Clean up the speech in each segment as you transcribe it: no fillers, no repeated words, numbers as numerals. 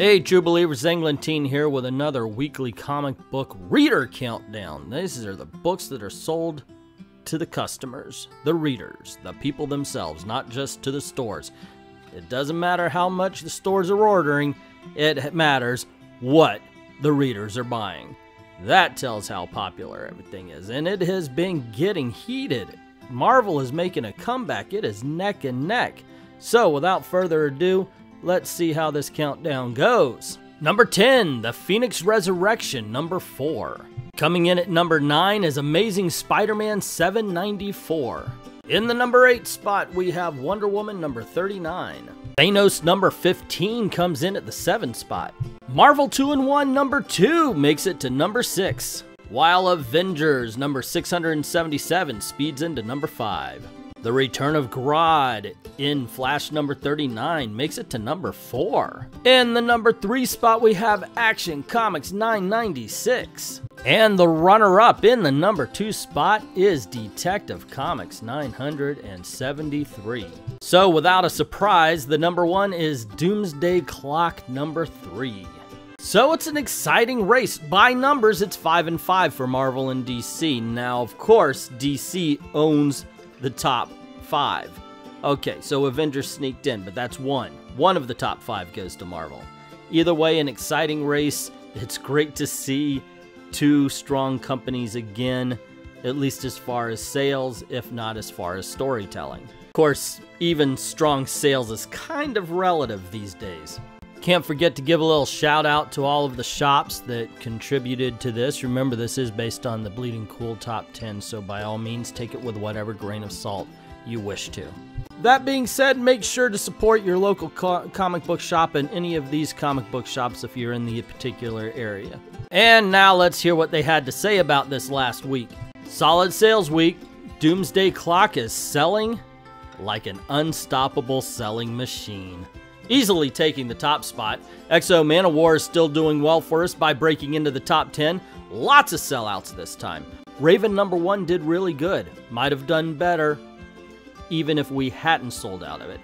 Hey true believers, Englentine here with another weekly comic book reader countdown. These are the books that are sold to the customers, the readers, the people themselves, not just to the stores. It doesn't matter how much the stores are ordering, it matters what the readers are buying. That tells how popular everything is, and it has been getting heated. Marvel is making a comeback. It is neck and neck. So without further ado, let's see how this countdown goes. Number 10, The Phoenix Resurrection, number 4. Coming in at number 9 is Amazing Spider-Man 794. In the number 8 spot, we have Wonder Woman number 39. Thanos number 15 comes in at the 7 spot. Marvel 2-in-1 number 2 makes it to number 6. While Avengers number 677 speeds into number 5. The Return of Grodd in Flash number 39 makes it to number 4. In the number 3 spot, we have Action Comics 996. And the runner-up in the number 2 spot is Detective Comics 973. So without a surprise, the number 1 is Doomsday Clock number 3. So it's an exciting race. By numbers, it's 5-5 for Marvel and DC. Now, of course, DC owns the top 5. Okay, so Avengers sneaked in, but that's one. One of the top 5 goes to Marvel. Either way, an exciting race. It's great to see two strong companies again, at least as far as sales, if not as far as storytelling. Of course, even strong sales is kind of relative these days. Can't forget to give a little shout out to all of the shops that contributed to this. Remember, this is based on the Bleeding Cool Top 10, so by all means, take it with whatever grain of salt you wish to. That being said, make sure to support your local comic book shop and any of these comic book shops if you're in the particular area. And now let's hear what they had to say about this last week. Solid sales week. Doomsday Clock is selling like an unstoppable selling machine. Easily taking the top spot. Exo Manowar is still doing well for us by breaking into the top 10. Lots of sellouts this time. Raven number 1 did really good. Might have done better even if we hadn't sold out of it.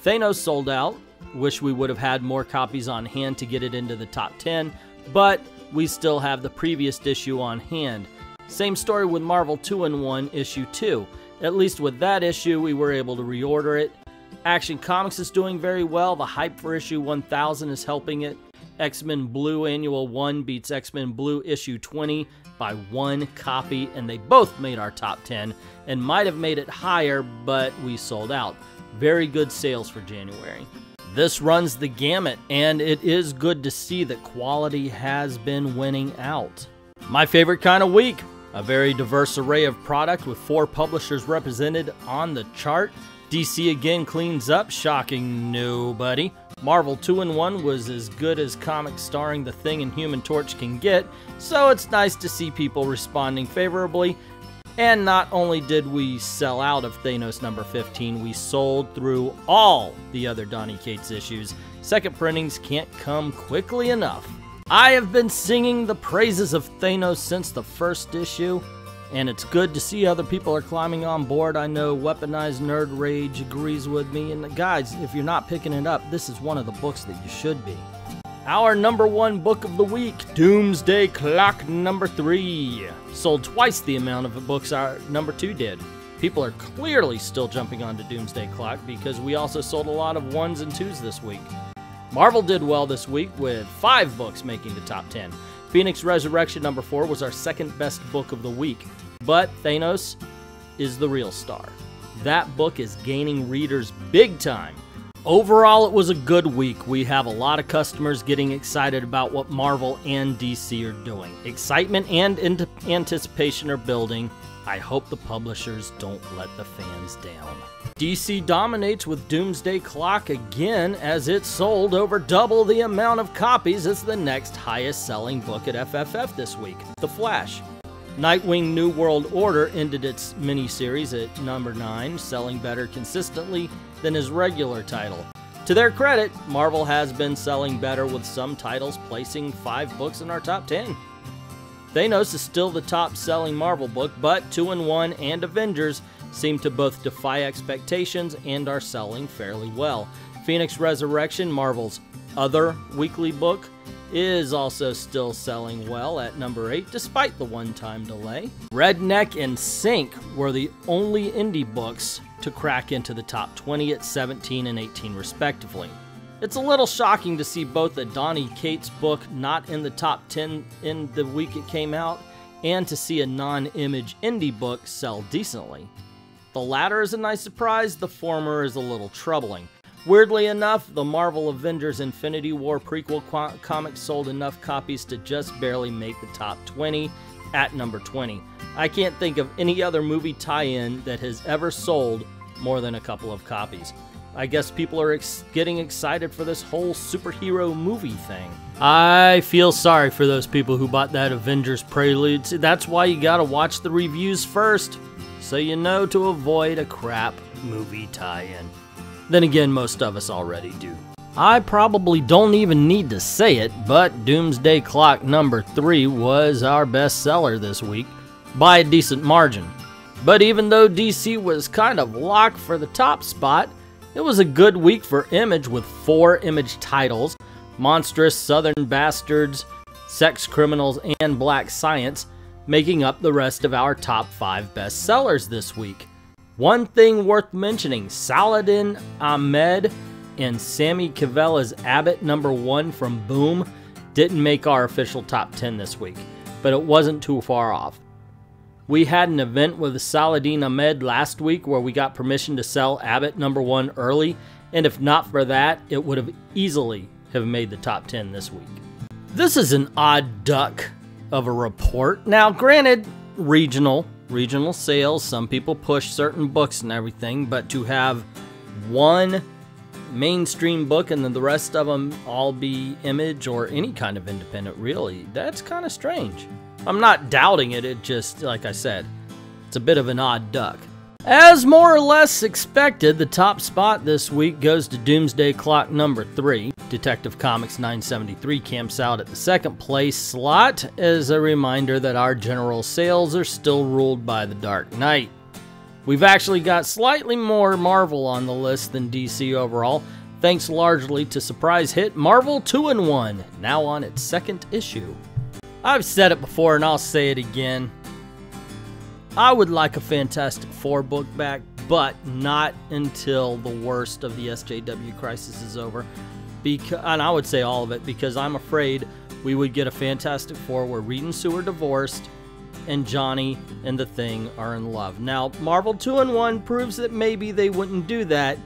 Thanos sold out. Wish we would have had more copies on hand to get it into the top 10, but we still have the previous issue on hand. Same story with Marvel 2-in-1 issue 2. At least with that issue, we were able to reorder it. Action Comics is doing very well. The hype for issue 1000 is helping it. X-Men Blue Annual 1 beats X-Men Blue issue 20 by 1 copy, and they both made our top 10 and might have made it higher, but we sold out. Very good sales for January. This runs the gamut, and it is good to see that quality has been winning out. My favorite kind of week. A very diverse array of product with 4 publishers represented on the chart. DC again cleans up, shocking nobody. Marvel 2-in-1 was as good as comics starring The Thing and Human Torch can get, so it's nice to see people responding favorably. And not only did we sell out of Thanos number 15, we sold through all the other Donny Cates issues. Second printings can't come quickly enough. I have been singing the praises of Thanos since the first issue, and it's good to see other people are climbing on board. I know Weaponized Nerd Rage agrees with me, and guys, if you're not picking it up, this is one of the books that you should be. Our number 1 book of the week, Doomsday Clock number 3. Sold twice the amount of the books our number 2 did. People are clearly still jumping onto Doomsday Clock because we also sold a lot of 1s and 2s this week. Marvel did well this week with 5 books making the top 10. Phoenix Resurrection number 4 was our second best book of the week, but Thanos is the real star. That book is gaining readers big time. Overall, it was a good week. We have a lot of customers getting excited about what Marvel and DC are doing. Excitement and anticipation are building. I hope the publishers don't let the fans down. DC dominates with Doomsday Clock again as it sold over double the amount of copies as the next highest selling book at FFF this week, The Flash. Nightwing New World Order ended its miniseries at number 9, selling better consistently than his regular title. To their credit, Marvel has been selling better with some titles placing 5 books in our top 10. Thanos is still the top-selling Marvel book, but 2-in-1 and Avengers seem to both defy expectations and are selling fairly well. Phoenix Resurrection, Marvel's other weekly book, is also still selling well at number 8 despite the one-time delay. Redneck and Sink were the only indie books to crack into the top 20 at 17 and 18 respectively. It's a little shocking to see both a Donny Cates book not in the top 10 in the week it came out, and to see a non-Image indie book sell decently. The latter is a nice surprise, the former is a little troubling. Weirdly enough, the Marvel Avengers Infinity War prequel comic sold enough copies to just barely make the top 20 at number 20. I can't think of any other movie tie-in that has ever sold more than a couple of copies. I guess people are getting excited for this whole superhero movie thing. I feel sorry for those people who bought that Avengers Prelude. See, that's why you gotta watch the reviews first, so you know to avoid a crap movie tie-in. Then again, most of us already do. I probably don't even need to say it, but Doomsday Clock number 3 was our best seller this week by a decent margin. But even though DC was kind of locked for the top spot, it was a good week for Image with 4 Image titles: Monstrous, Southern Bastards, Sex Criminals, and Black Science, making up the rest of our top 5 best sellers this week. One thing worth mentioning, Saladin Ahmed and Sammy Cavella's Abbott number 1 from Boom didn't make our official top 10 this week, but it wasn't too far off. We had an event with Saladin Ahmed last week where we got permission to sell Abbott number 1 early, and if not for that, it would have easily have made the top 10 this week. This is an odd duck of a report. Now, granted, regional sales, some people push certain books and everything, but to have one mainstream book and then the rest of them all be Image or any kind of independent, really, that's kind of strange. I'm not doubting it, it just, like I said, it's a bit of an odd duck. As more or less expected, the top spot this week goes to Doomsday Clock number 3. Detective Comics 973 camps out at the second place slot as a reminder that our general sales are still ruled by the Dark Knight. We've actually got slightly more Marvel on the list than DC overall, thanks largely to surprise hit Marvel 2-in-1, now on its 2nd issue. I've said it before and I'll say it again. I would like a Fantastic Four book back, but not until the worst of the SJW crisis is over. And I would say all of it, because I'm afraid we would get a Fantastic Four where Reed and Sue are divorced and Johnny and the Thing are in love. Now, Marvel 2-in-1 proves that maybe they wouldn't do that,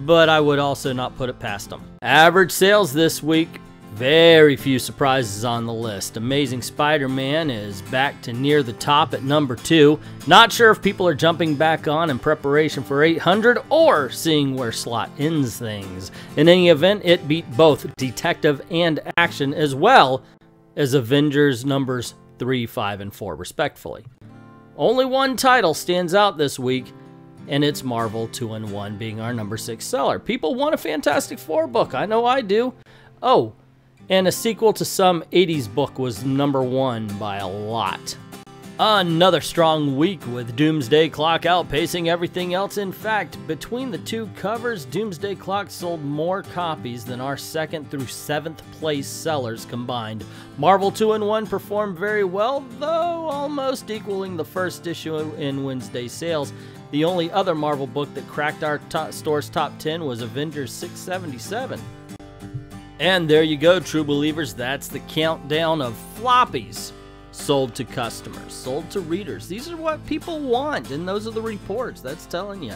but I would also not put it past them. Average sales this week, very few surprises on the list. Amazing Spider-Man is back to near the top at number 2. Not sure if people are jumping back on in preparation for 800 or seeing where Slott ends things. In any event, it beat both Detective and Action as well as Avengers numbers 3, 5, and 4 respectively. Only one title stands out this week, and it's Marvel 2-in-1 being our number 6 seller. People want a Fantastic Four book, I know I do. Oh, and a sequel to some 80s book was number 1 by a lot. Another strong week with Doomsday Clock outpacing everything else. In fact, between the two covers, Doomsday Clock sold more copies than our 2nd through 7th place sellers combined. Marvel 2-in-1 performed very well, though almost equaling the first issue in Wednesday sales. The only other Marvel book that cracked our store's top 10 was Avengers 677. And there you go, true believers, that's the countdown of floppies sold to customers, sold to readers. These are what people want, and those are the reports, that's telling you.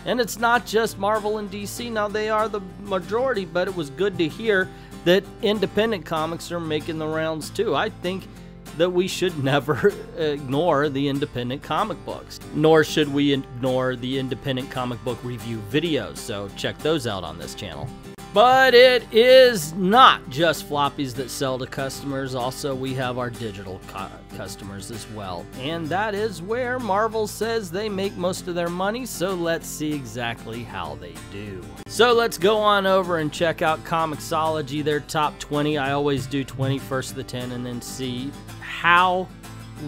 And it's not just Marvel and DC, now they are the majority, but it was good to hear that independent comics are making the rounds too. I think that we should never ignore the independent comic books, nor should we ignore the independent comic book review videos, so check those out on this channel. But it is not just floppies that sell to customers. Also, we have our digital customers as well. And that is where Marvel says they make most of their money, so let's see exactly how they do. So let's go on over and check out Comixology, their top 20. I always do 20 first of the 10 and then see how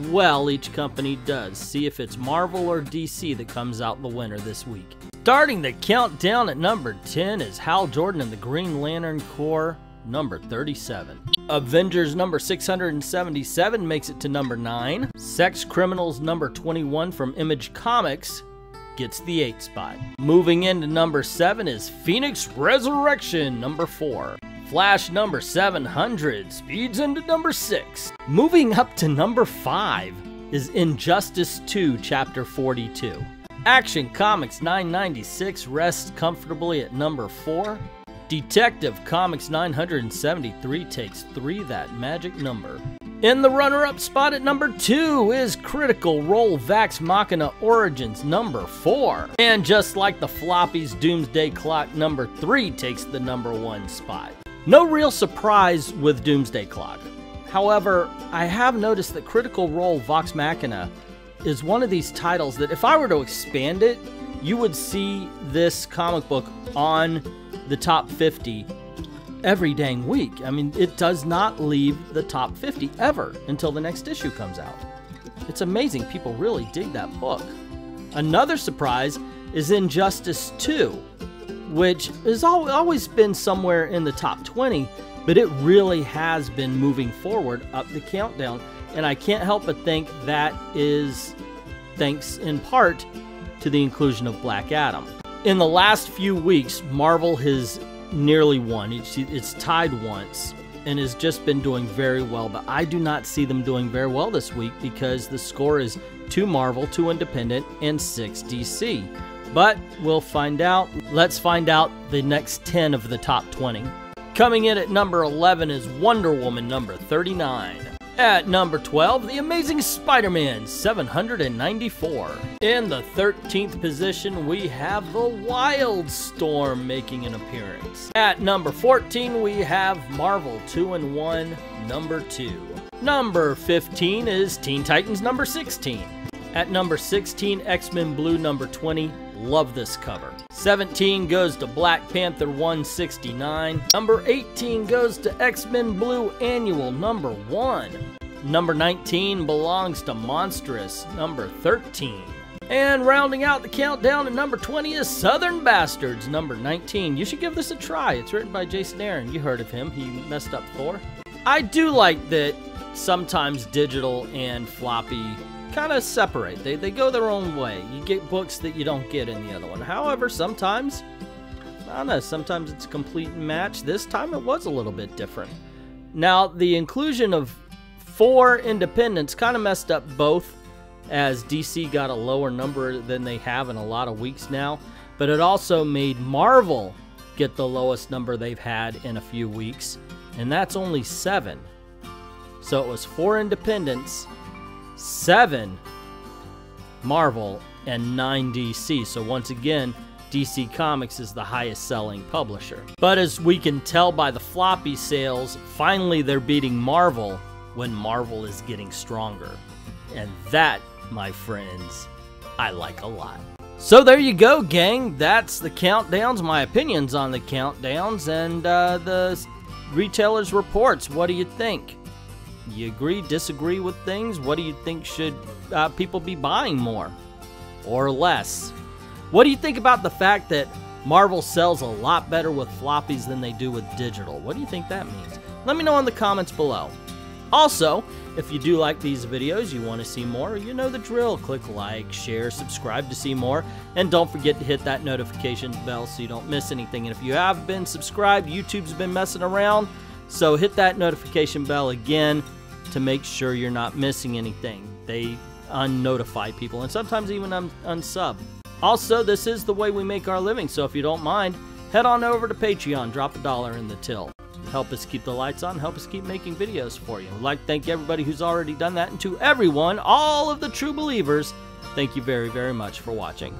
well each company does. See if it's Marvel or DC that comes out the winner this week. Starting the countdown at number 10 is Hal Jordan and the Green Lantern Corps, number 37. Avengers number 677 makes it to number 9. Sex Criminals number 21 from Image Comics gets the 8th spot. Moving into number 7 is Phoenix Resurrection number 4. Flash number 700 speeds into number 6. Moving up to number 5 is Injustice 2 Chapter 42. Action Comics 996 rests comfortably at number 4. Detective Comics 973 takes 3, that magic number. In the runner-up spot at number 2 is Critical Role Vax Machina Origins number 4. And just like the floppies, Doomsday Clock number 3 takes the number 1 spot. No real surprise with Doomsday Clock. However, I have noticed that Critical Role Vox Machina is one of these titles that if I were to expand it, you would see this comic book on the top 50 every dang week. I mean, it does not leave the top 50 ever until the next issue comes out. It's amazing. People really dig that book. Another surprise is Injustice 2, which has always been somewhere in the top 20, but it really has been moving forward up the countdown. And I can't help but think that is thanks in part to the inclusion of Black Adam. In the last few weeks, Marvel has nearly won. It's tied once and has just been doing very well, but I do not see them doing very well this week because the score is 2 Marvel, 2 Independent, and 6 DC. But we'll find out. Let's find out the next 10 of the top 20. Coming in at number 11 is Wonder Woman number 39. At number 12, The Amazing Spider-Man 794. In the 13th position, we have The Wildstorm making an appearance. At number 14, we have Marvel 2-in-1 number 2. Number 15 is Teen Titans number 16. At number 16, X-Men Blue number 20. Love this cover. 17 goes to Black Panther 169. Number 18 goes to X-Men Blue Annual number 1. Number 19 belongs to Monstrous number 13. And rounding out the countdown at number 20 is Southern Bastards number 19. You should give this a try. It's written by Jason Aaron. You heard of him. He messed up Thor. I do like that sometimes digital and floppy kind of separate. They go their own way. You get books that you don't get in the other one. However, sometimes, I don't know, sometimes it's a complete match. This time it was a little bit different. Now, the inclusion of 4 independents kind of messed up both, as DC got a lower number than they have in a lot of weeks now, but it also made Marvel get the lowest number they've had in a few weeks, and that's only 7. So it was 4 independents, 7 Marvel, and 9 DC. So once again, DC Comics is the highest selling publisher. But as we can tell by the floppy sales, finally they're beating Marvel when Marvel is getting stronger. And that, my friends, I like a lot. So there you go, gang. That's the countdowns, my opinions on the countdowns, and the retailers' reports. What do you think? You agree, disagree with things? What do you think should people be buying more or less? What do you think about the fact that Marvel sells a lot better with floppies than they do with digital? What do you think that means? Let me know in the comments below. Also, if you do like these videos, you want to see more, you know the drill. Click like, share, subscribe to see more, and don't forget to hit that notification bell so you don't miss anything. And if you have been subscribed, YouTube's been messing around, so hit that notification bell again to make sure you're not missing anything. They unnotify people and sometimes even unsub. Also, this is the way we make our living, so if you don't mind, head on over to Patreon, drop $1 in the till. Help us keep the lights on, help us keep making videos for you. I'd like to thank everybody who's already done that, and to everyone, all of the true believers, thank you very, very much for watching.